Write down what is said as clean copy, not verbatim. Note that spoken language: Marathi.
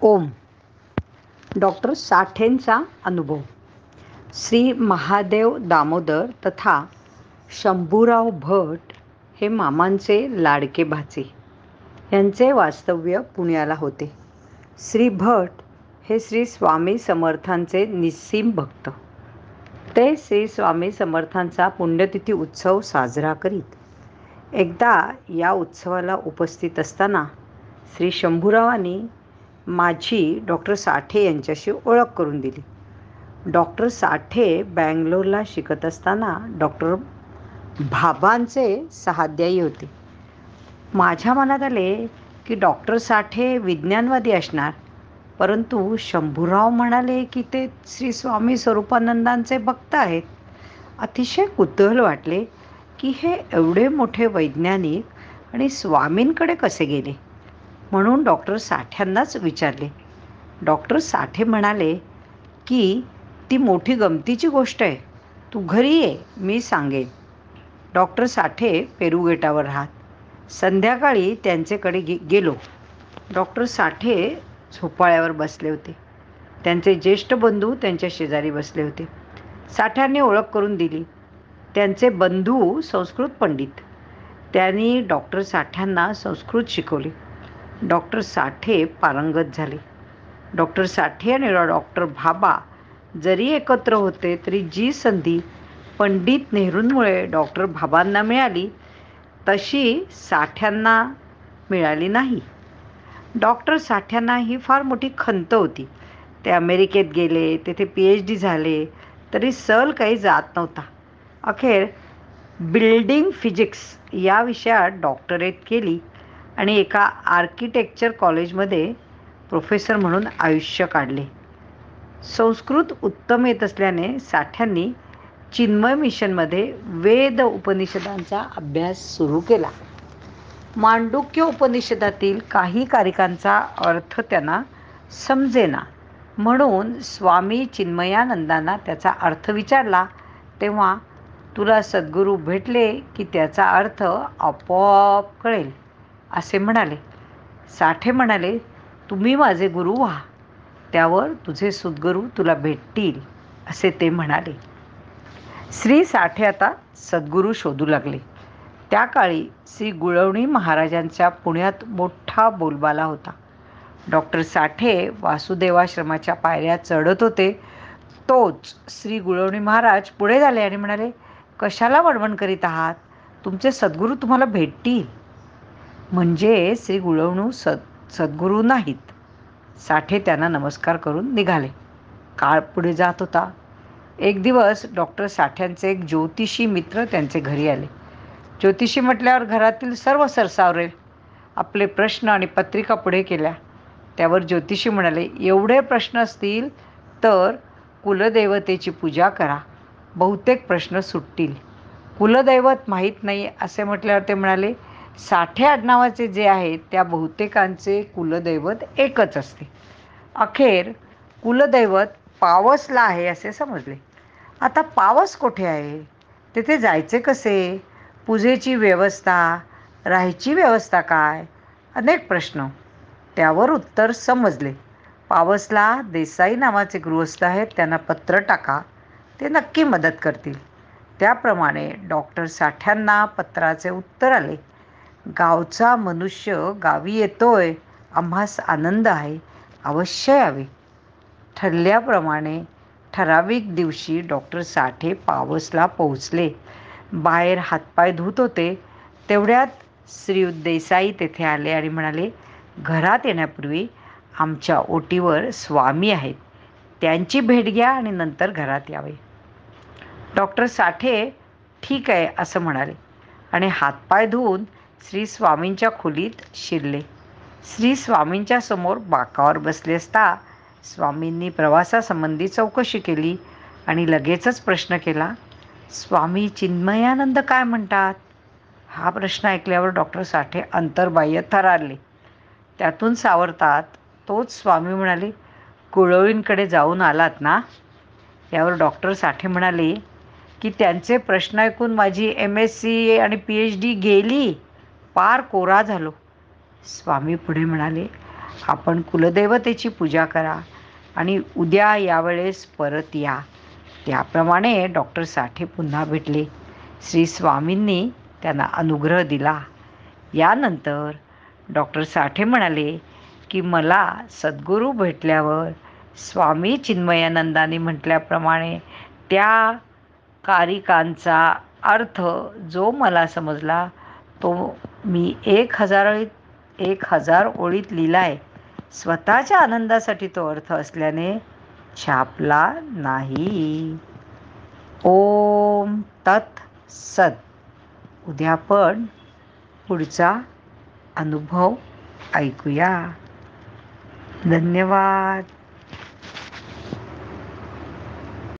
ओम. डॉक्टर साठेंचा अनुभव. श्री महादेव दामोदर तथा शंभूराव भट हे मामांचे लाडके भाचे. यांचे वास्तव्य पुण्याला होते. श्री भट हे श्री स्वामी समर्थांचे निस्सीम भक्त. ते श्री स्वामी समर्थांचा पुण्यतिथी उत्सव साजरा करीत. एकदा या उत्सवाला उपस्थित असताना श्री शंभूरावांनी माझी डॉक्टर साठे यांच्याशी ओळख करून दिली. डॉक्टर साठे बँगलोरला शिकत असताना डॉक्टर भाबांचे सहाध्यायी होते. माझ्या मनात आले की डॉक्टर साठे विज्ञानवादी असणार, परंतु शंभूराव म्हणाले की ते श्री स्वामी स्वरूपानंदांचे भक्त आहेत. अतिशय कुतूहल वाटले की हे एवढे मोठे वैज्ञानिक आणि स्वामींकडे कसे गेले. म्हणून डॉक्टर साठ्यांनाच विचारले. डॉक्टर साठे म्हणाले की ती मोठी गमतीची गोष्ट आहे, तू घरी ये, मी सांगेन. डॉक्टर साठे पेरू गेटावर राहत. संध्याकाळी त्यांच्याकडे गेलो. डॉक्टर साठे झोपाळ्यावर बसले होते. त्यांचे ज्येष्ठ बंधू त्यांच्या शेजारी बसले होते. साठ्यांनी ओळख करून दिली. त्यांचे बंधू संस्कृत पंडित. त्यांनी डॉक्टर साठ्यांना संस्कृत शिकवले. डॉक्टर साठे पारंगत झाले. डॉक्टर साठे आणि डॉक्टर भाबा जरी एकत्र होते तरी जी संधी पंडित नेहरूंमुळे डॉक्टर भाबांना मिळाली तशी साठ्यांना मिळाली नाही. डॉक्टर साठ्यांना ही फार मोठी खंत होती. ते अमेरिकेत गेले, तेथे PhD झाले, तरी सल काही जात नव्हता. अखेर बिल्डिंग फिजिक्स या विषयात डॉक्टरेट केली आणि एका आर्किटेक्चर कॉलेजमध्ये प्रोफेसर म्हणून आयुष्य काढले. संस्कृत उत्तम येत असल्याने साठ्यांनी चिन्मय मिशनमध्ये वेद उपनिषदांचा अभ्यास सुरू केला. मांडूक्य उपनिषदातील काही कारिकांचा अर्थ त्यांना समजेना, म्हणून स्वामी चिन्मयानंदांना त्याचा अर्थ विचारला तेव्हा तुला सद्गुरू भेटले की त्याचा अर्थ आपोआप कळेल असे म्हणाले. साठे म्हणाले, तुम्ही माझे गुरु व्हा, त्यावर तुझे सद्गुरू तुला भेटतील असे ते म्हणाले. श्री साठे आता सद्गुरू शोधू लागले. त्या काळी श्री गुळवणी महाराजांच्या पुण्यात मोठा बोलबाला होता. डॉक्टर साठे वासुदेवाश्रमाच्या पायऱ्या चढत होते तोच श्री गुळवणी महाराज पुढे झाले आणि म्हणाले, कशाला वणवण करीत आहात, तुमचे सद्गुरू तुम्हाला भेटतील. म्हणजे श्री गुळवणू सद्गुरू नाहीत. साठे त्यांना नमस्कार करून निघाले. काळ पुढे जात होता. एक दिवस डॉक्टर साठ्यांचे एक ज्योतिषी मित्र त्यांचे घरी आले. ज्योतिषी म्हटल्यावर घरातील सर्व सरसावले. आपले प्रश्न आणि पत्रिका पुढे केल्या. त्यावर ज्योतिषी म्हणाले, एवढे प्रश्न असतील तर कुलदेवतेची पूजा करा, बहुतेक प्रश्न सुटतील. कुलदैवत माहीत नाही असे म्हटल्यावर ते म्हणाले, साठे आडनावाचे जे आहेत त्या बहुतेकांचे कुलदैवत एकच असते. अखेर कुलदैवत पावसला आहे असे समजले. आता पावस कुठे आहे, तेथे जायचे कसे, पूजेची व्यवस्था, राहायची व्यवस्था काय, अनेक प्रश्न. त्यावर उत्तर समजले. पावसला देसाई नावाचे गृहस्थ आहेत, त्यांना पत्र टाका, ते नक्की मदत करतील. त्याप्रमाणे डॉक्टर साठ्यांना पत्राचे उत्तर आले. गावचा मनुष्य गावी येतोय, आम्हास आनंद आहे, अवश्य यावे. ठरल्याप्रमाणे ठराविक दिवशी डॉक्टर साठे पावसला पोहोचले. बाहेर हातपाय धुत होते तेवढ्यात श्रीयुत देसाई तेथे आले आणि म्हणाले, घरात येण्यापूर्वी आमच्या ओटीवर स्वामी आहेत, त्यांची भेट घ्या आणि नंतर घरात यावे. डॉक्टर साठे ठीक आहे असं म्हणाले आणि हातपाय धुवून श्री स्वामींच्या खोलीत शिरले. श्री स्वामींच्या समोर बाकावर बसले असता स्वामींनी प्रवासासंबंधी चौकशी केली आणि लगेचच प्रश्न केला, स्वामी चिन्मयानंद काय म्हणतात. हा प्रश्न ऐकल्यावर डॉक्टर साठे अंतर्बाह्य थरारले. त्यातून सावरतात तोच स्वामी म्हणाले, गुळवणींकडे जाऊन आलात ना. यावर डॉक्टर साठे म्हणाले की त्यांचे प्रश्न ऐकून माझी MSc आणि PhD गेली, पार कोरा झालो. स्वामी पुढे म्हणाले, आपण कुलदेवतेची पूजा करा आणि उद्या यावेळेस परत या. त्याप्रमाणे डॉक्टर साठे पुन्हा भेटले. श्री स्वामींनी त्यांना अनुग्रह दिला. यानंतर डॉक्टर साठे म्हणाले की मला सद्गुरू भेटल्यावर स्वामी चिन्मयानंदांनी म्हटल्याप्रमाणे त्या कारिकांचा अर्थ जो मला समजला तो मी 1000 ओळीत लिहिलाय. स्वतःच्या आनंदासाठी तो अर्थ असल्याने छापला नाही. ओम तत् सत. उद्या आपण पुढचा अनुभव ऐकूया. धन्यवाद.